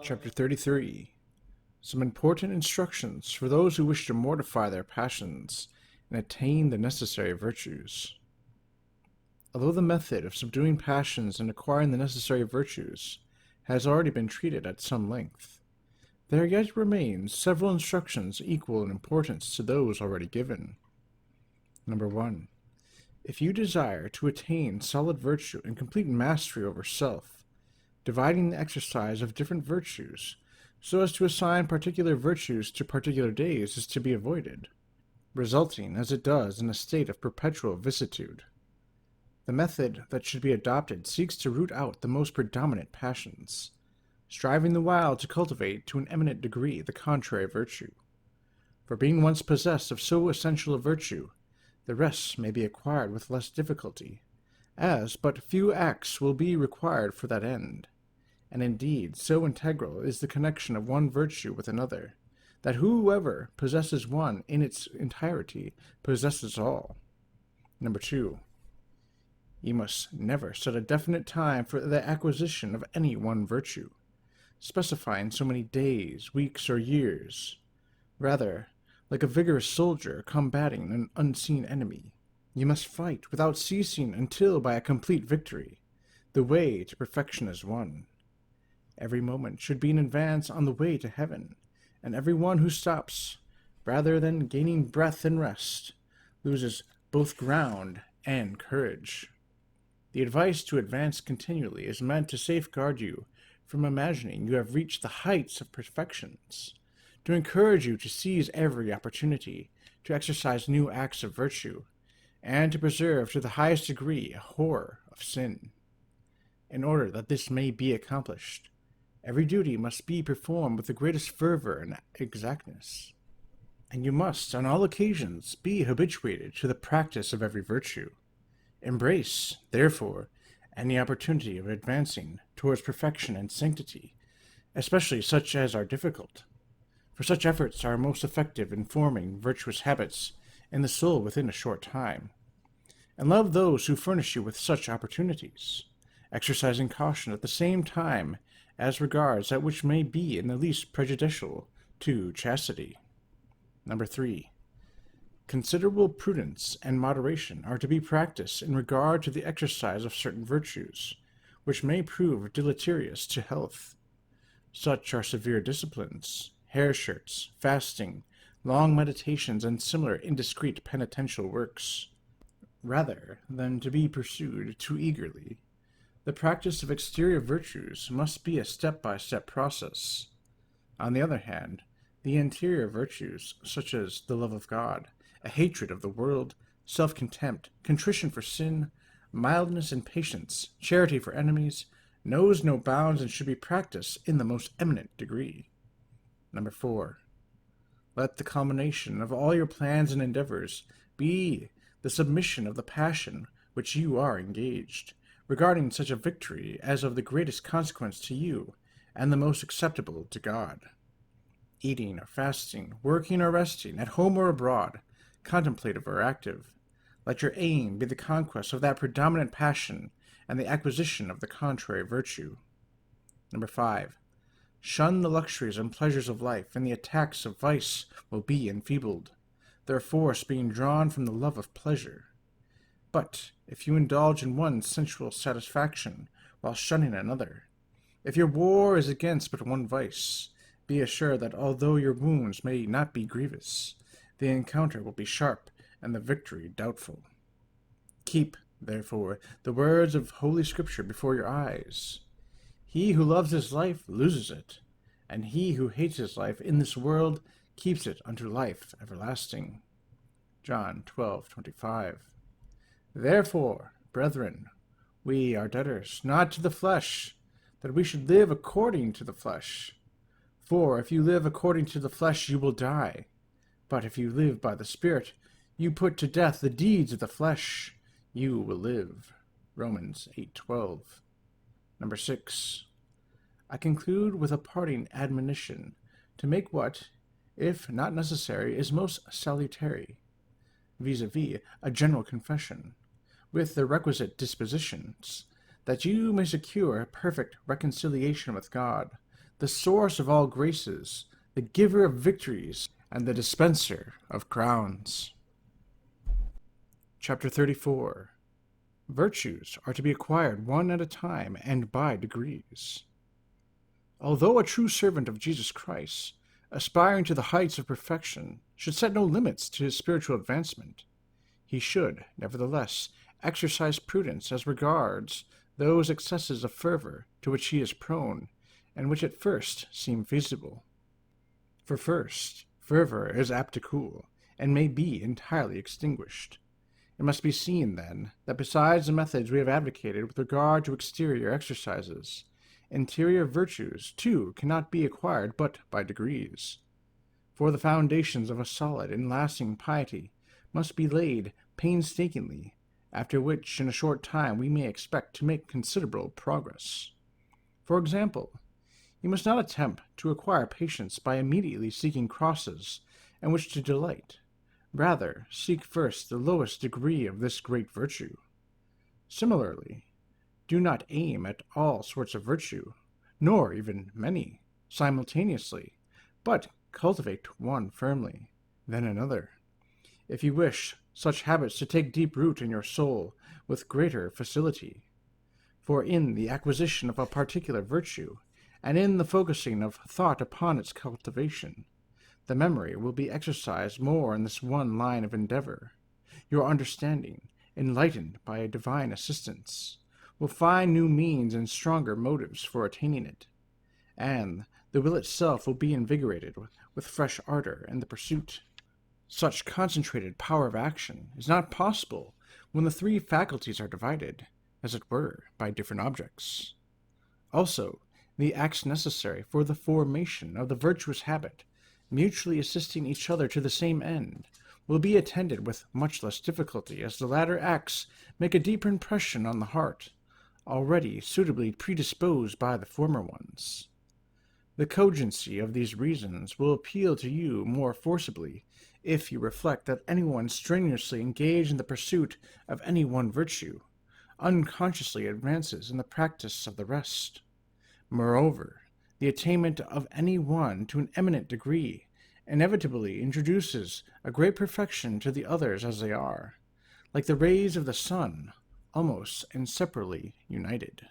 Chapter 33. Some important instructions for those who wish to mortify their passions and attain the necessary virtues. Although the method of subduing passions and acquiring the necessary virtues has already been treated at some length, there yet remain several instructions equal in importance to those already given. Number 1. If you desire to attain solid virtue and complete mastery over self, dividing the exercise of different virtues so as to assign particular virtues to particular days is to be avoided, resulting as it does in a state of perpetual vicissitude. The method that should be adopted seeks to root out the most predominant passions, striving the while to cultivate to an eminent degree the contrary virtue. For being once possessed of so essential a virtue, the rest may be acquired with less difficulty, as but few acts will be required for that end. And indeed, so integral is the connection of one virtue with another, that whoever possesses one in its entirety possesses all. Number 2. You must never set a definite time for the acquisition of any one virtue, specifying so many days, weeks, or years. Rather, like a vigorous soldier combating an unseen enemy, you must fight without ceasing until by a complete victory the way to perfection is won. Every moment should be an advance on the way to heaven, and every one who stops, rather than gaining breath and rest, loses both ground and courage. The advice to advance continually is meant to safeguard you from imagining you have reached the heights of perfections, to encourage you to seize every opportunity to exercise new acts of virtue, and to preserve to the highest degree a horror of sin. In order that this may be accomplished, every duty must be performed with the greatest fervor and exactness, and you must on all occasions be habituated to the practice of every virtue. Embrace, therefore, any opportunity of advancing towards perfection and sanctity, especially such as are difficult, for such efforts are most effective in forming virtuous habits in the soul within a short time. And love those who furnish you with such opportunities, exercising caution at the same time as regards that which may be in the least prejudicial to chastity. Number 3. Considerable prudence and moderation are to be practiced in regard to the exercise of certain virtues, which may prove deleterious to health. Such are severe disciplines, hair shirts, fasting, long meditations, and similar indiscreet penitential works, rather than to be pursued too eagerly. The practice of exterior virtues must be a step-by-step process. On the other hand, the interior virtues, such as the love of God, a hatred of the world, self-contempt, contrition for sin, mildness and patience, charity for enemies, knows no bounds and should be practiced in the most eminent degree. Number 4. Let the culmination of all your plans and endeavors be the submission of the passion which you are engaged, regarding such a victory as of the greatest consequence to you and the most acceptable to God. Eating or fasting, working or resting, at home or abroad, contemplative or active, let your aim be the conquest of that predominant passion and the acquisition of the contrary virtue. Number 5. Shun the luxuries and pleasures of life, and the attacks of vice will be enfeebled, their force being drawn from the love of pleasure. But if you indulge in one sensual satisfaction while shunning another, if your war is against but one vice, be assured that although your wounds may not be grievous, the encounter will be sharp and the victory doubtful. Keep, therefore, the words of Holy Scripture before your eyes. He who loves his life loses it, and he who hates his life in this world keeps it unto life everlasting. John 12:25. Therefore, brethren, we are debtors, not to the flesh, that we should live according to the flesh. For if you live according to the flesh, you will die. But if you live by the Spirit, you put to death the deeds of the flesh, you will live. Romans 8:12. Number 6. I conclude with a parting admonition to make what, if not necessary, is most salutary, viz., a general confession, with the requisite dispositions, that you may secure perfect reconciliation with God, the source of all graces, the giver of victories, and the dispenser of crowns. Chapter 34. Virtues are to be acquired one at a time and by degrees. Although a true servant of Jesus Christ, aspiring to the heights of perfection, should set no limits to his spiritual advancement, he should, nevertheless, exercise prudence as regards those excesses of fervor to which he is prone, and which at first seem feasible. For first, fervor is apt to cool, and may be entirely extinguished. It must be seen, then, that besides the methods we have advocated with regard to exterior exercises, interior virtues, too, cannot be acquired but by degrees. For the foundations of a solid and lasting piety must be laid painstakingly, after which in a short time we may expect to make considerable progress. For example, you must not attempt to acquire patience by immediately seeking crosses in which to delight. Rather, seek first the lowest degree of this great virtue. Similarly, do not aim at all sorts of virtue, nor even many, simultaneously, but cultivate one firmly, then another, if you wish such habits to take deep root in your soul with greater facility. For in the acquisition of a particular virtue, and in the focusing of thought upon its cultivation, the memory will be exercised more in this one line of endeavor. Your understanding, enlightened by a divine assistance, will find new means and stronger motives for attaining it, and the will itself will be invigorated with fresh ardor in the pursuit. Such concentrated power of action is not possible when the three faculties are divided, as it were, by different objects. Also, the acts necessary for the formation of the virtuous habit, mutually assisting each other to the same end, will be attended with much less difficulty, as the latter acts make a deeper impression on the heart, already suitably predisposed by the former ones. The cogency of these reasons will appeal to you more forcibly if you reflect that anyone strenuously engaged in the pursuit of any one virtue unconsciously advances in the practice of the rest. Moreover, the attainment of any one to an eminent degree inevitably introduces a great perfection to the others, as they are, like the rays of the sun, almost inseparably united.